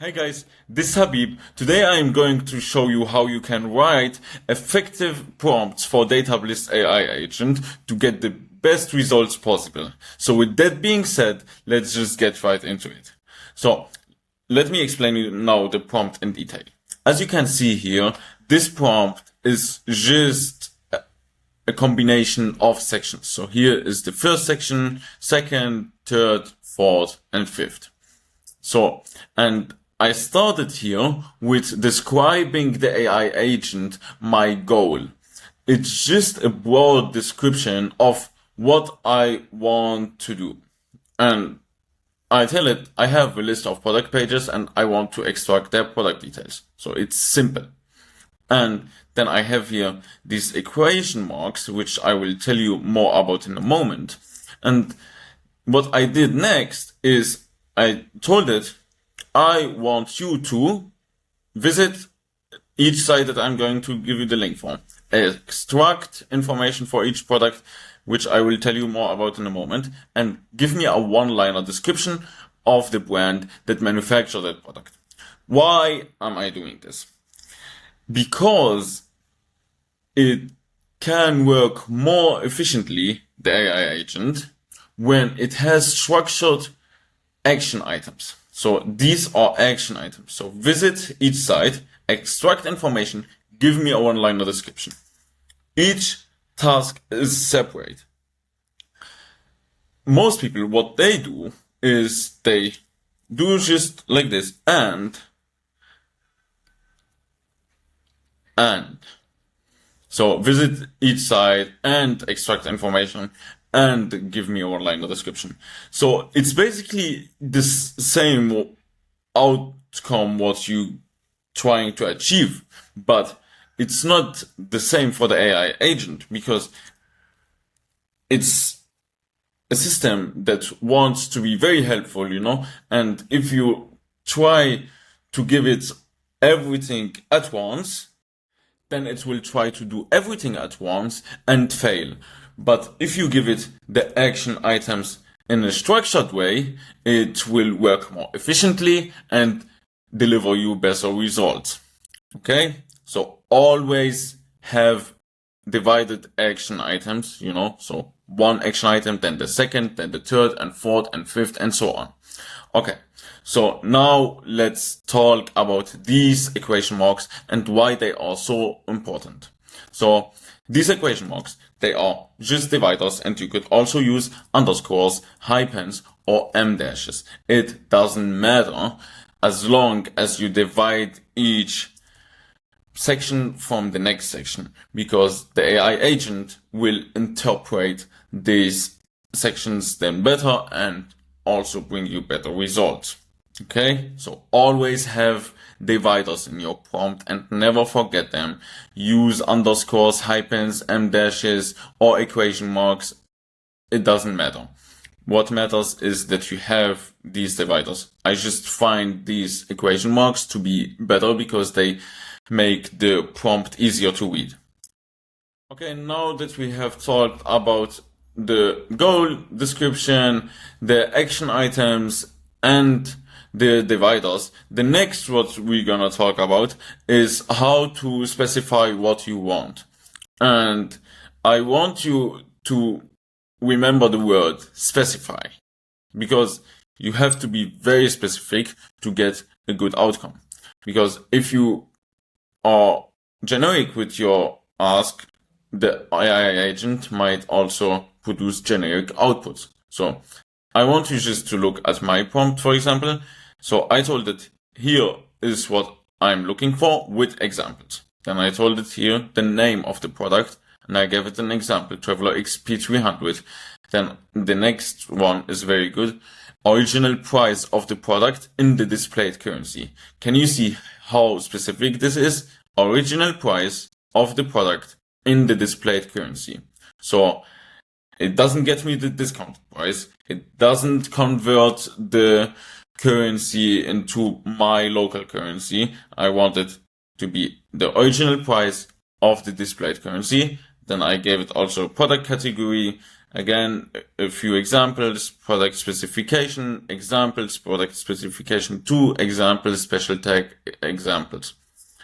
Hey guys, this is Habib. Today I am going to show you how you can write effective prompts for Datablist AI agent to get the best results possible. So with that being said, let's just get right into it. So let me explain you now the prompt in detail. As you can see here, this prompt is just a combination of sections. So here is the first section, second, third, fourth, and fifth. So, and I started here with describing the AI agent, my goal. It's just a broad description of what I want to do. And I tell it, I have a list of product pages and I want to extract their product details. So it's simple. And then I have here these equation marks, which I will tell you more about in a moment. And what I did next is I told it, I want you to visit each site that I'm going to give you the link for. Extract information for each product, which I will tell you more about in a moment, and give me a one-liner description of the brand that manufactures that product. Why am I doing this? Because it can work more efficiently, the AI agent, when it has structured action items. So these are action items. So visit each site, extract information, give me a one-liner description. Each task is separate. Most people, what they do is they do just like this, and. So visit each site and extract information and give me a one-liner description. So it's basically the same outcome what you trying to achieve, but it's not the same for the AI agent because it's a system that wants to be very helpful, and if you try to give it everything at once, then it will try to do everything at once and fail. But if you give it the action items in a structured way, it will work more efficiently and deliver you better results. Okay? So always have divided action items, so one action item, then the second, then the third and fourth and fifth and so on. Okay. So now let's talk about these equation marks and why they are so important. So these equation marks, they are just dividers, and you could also use underscores, hyphens, or em dashes. It doesn't matter as long as you divide each section from the next section, because the AI agent will interpret these sections then better and also bring you better results. Okay, so always have dividers in your prompt and never forget them. Use underscores, hyphens, em dashes, or equation marks. It doesn't matter. What matters is that you have these dividers. I just find these equation marks to be better because they make the prompt easier to read. Okay, now that we have talked about the goal description, the action items, and the dividers, the next what we're gonna talk about is how to specify what you want. And I want you to remember the word specify, because you have to be very specific to get a good outcome. Because if you are generic with your ask, the AI agent might also produce generic outputs. So I want you just to look at my prompt, for example. So I told it, here is what I'm looking for with examples. Then I told it here the name of the product, and I gave it an example, Traveler XP300. Then the next one is very good. Original price of the product in the displayed currency. Can you see how specific this is? Original price of the product in the displayed currency. So it doesn't get me the discount price. It doesn't convert the currency into my local currency. I want it to be the original price of the displayed currency. Then I gave it also product category, Again, a few examples: product specification, examples, product specification 2, examples, special tag, examples.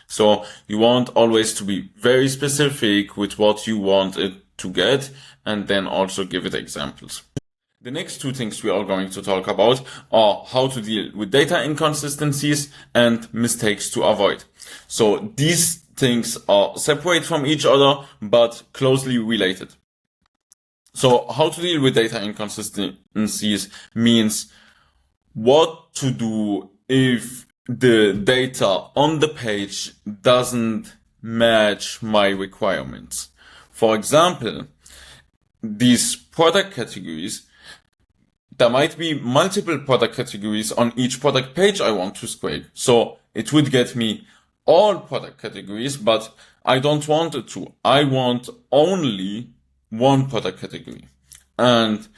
So you want always to be very specific with what you want it to get, and then also give it examples. The next two things we are going to talk about are how to deal with data inconsistencies and mistakes to avoid. So these things are separate from each other, but closely related. So how to deal with data inconsistencies means what to do if the data on the page doesn't match my requirements. For example, these product categories, there might be multiple product categories on each product page I want to scrape. So it would get me all product categories, but I don't want it to. I want only one product category. And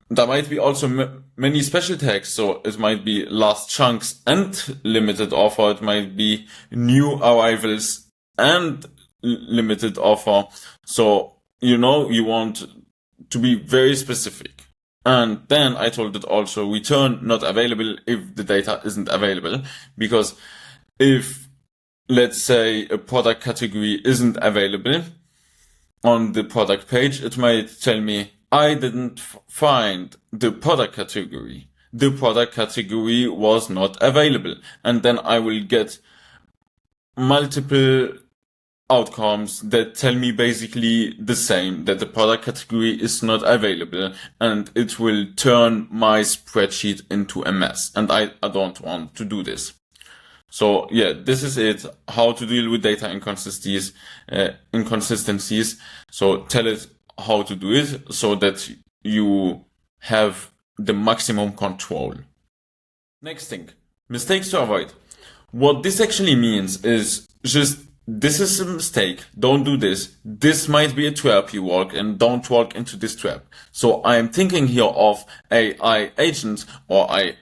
there might be also many special tags. So it might be last chunks and limited offer. It might be new arrivals and limited offer. So, you want to be very specific. And then I told it also return not available if the data isn't available. Because if, let's say, a product category isn't available on the product page, it might tell me, I didn't find the product category. The product category was not available. And then I will get multiple outcomes that tell me basically the same, that the product category is not available, and it will turn my spreadsheet into a mess. And I don't want to do this. So yeah, this is it, how to deal with data inconsistencies. So tell it how to do it so that you have the maximum control. Next thing, mistakes to avoid. What this actually means is just, this is a mistake, don't do this. This might be a trap you walk in, don't walk into this trap. So I am thinking here of AI agents, or I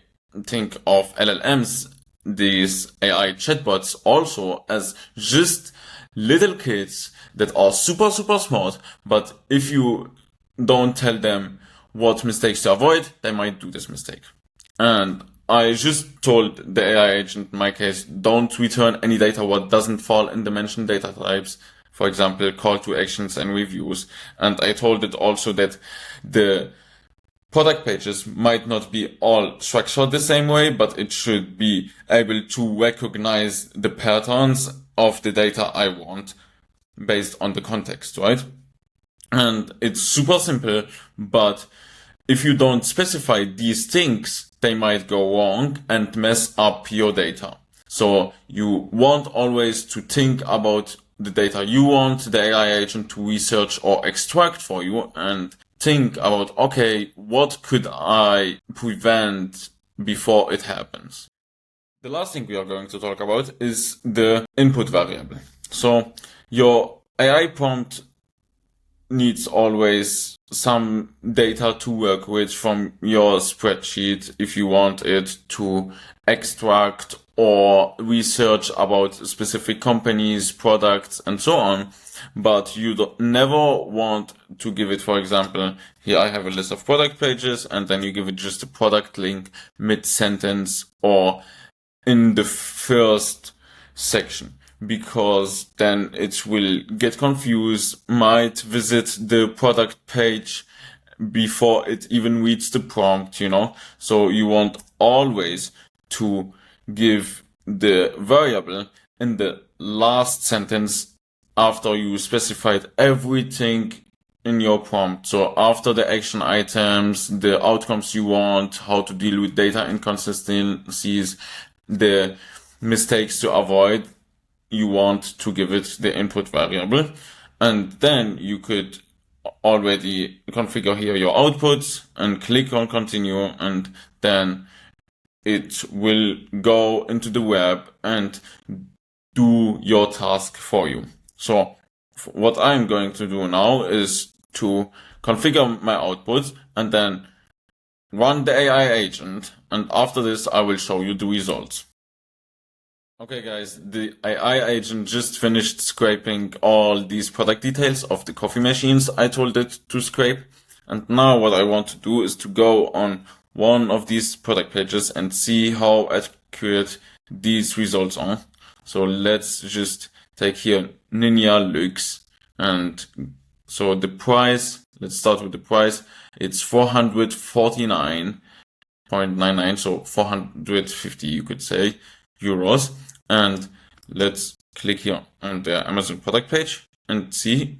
think of LLMs, these AI chatbots, also as just little kids that are super, super smart, but if you don't tell them what mistakes to avoid, they might do this mistake. And I just told the AI agent, in my case, don't return any data what doesn't fall in the mentioned data types, for example, call to actions and reviews. And I told it also that the product pages might not be all structured the same way, but it should be able to recognize the patterns of the data I want based on the context, right? And it's super simple, but if you don't specify these things, they might go wrong and mess up your data. So you want always to think about the data you want the AI agent to research or extract for you, and think about, okay, what could I prevent before it happens? The last thing we are going to talk about is the input variable. So your AI prompt needs always some data to work with from your spreadsheet if you want it to extract or research about specific companies, products, and so on. But you never want to give it, for example, here I have a list of product pages, and then you give it just a product link mid-sentence or in the first section, because then it will get confused, might visit the product page before it even reads the prompt, So you want always to give the variable in the last sentence after you specified everything in your prompt. So after the action items, the outcomes you want, how to deal with data inconsistencies, the mistakes to avoid, you want to give it the input variable. And then you could already configure here your outputs and click on continue, and then it will go into the web and do your task for you. So what I'm going to do now is to configure my outputs and then run the AI agent, and after this I will show you the results. Okay guys, the AI agent just finished scraping all these product details of the coffee machines I told it to scrape, And now what I want to do is to go on one of these product pages and see how accurate these results are. So let's just take here Ninja Luxe, and so the price, let's start with the price. It's 449.99, so 450 you could say euros. And let's click here on the Amazon product page and see.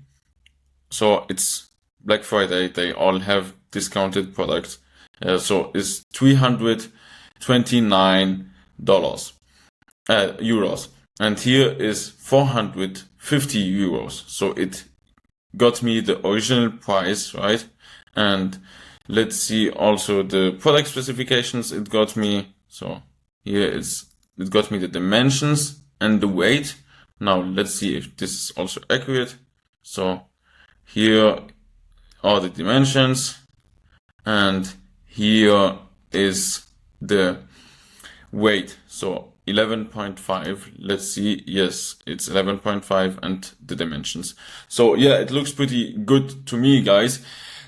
So it's Black Friday, they all have discounted products. So it's $329 euros, and here is 450 euros. So it got me the original price, right? And let's see also the product specifications it got me. So here it got me the dimensions and the weight. Now let's see if this is also accurate. So here are the dimensions, and here is the weight. So 11.5. Let's see. Yes, it's 11.5, and the dimensions. So yeah, it looks pretty good to me, guys.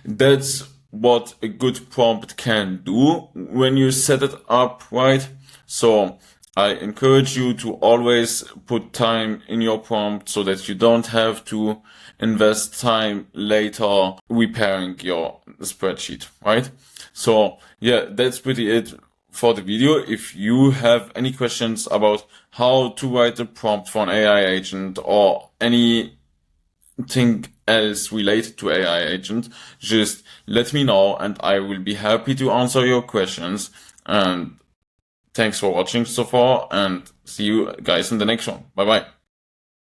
That's what a good prompt can do when you set it up right. So I encourage you to always put time in your prompt so that you don't have to invest time later repairing your spreadsheet, right? So yeah, that's pretty it for the video. If you have any questions about how to write a prompt for an AI agent or anything else related to AI agent, just let me know and I will be happy to answer your questions. And thanks for watching so far, and see you guys in the next one. Bye bye.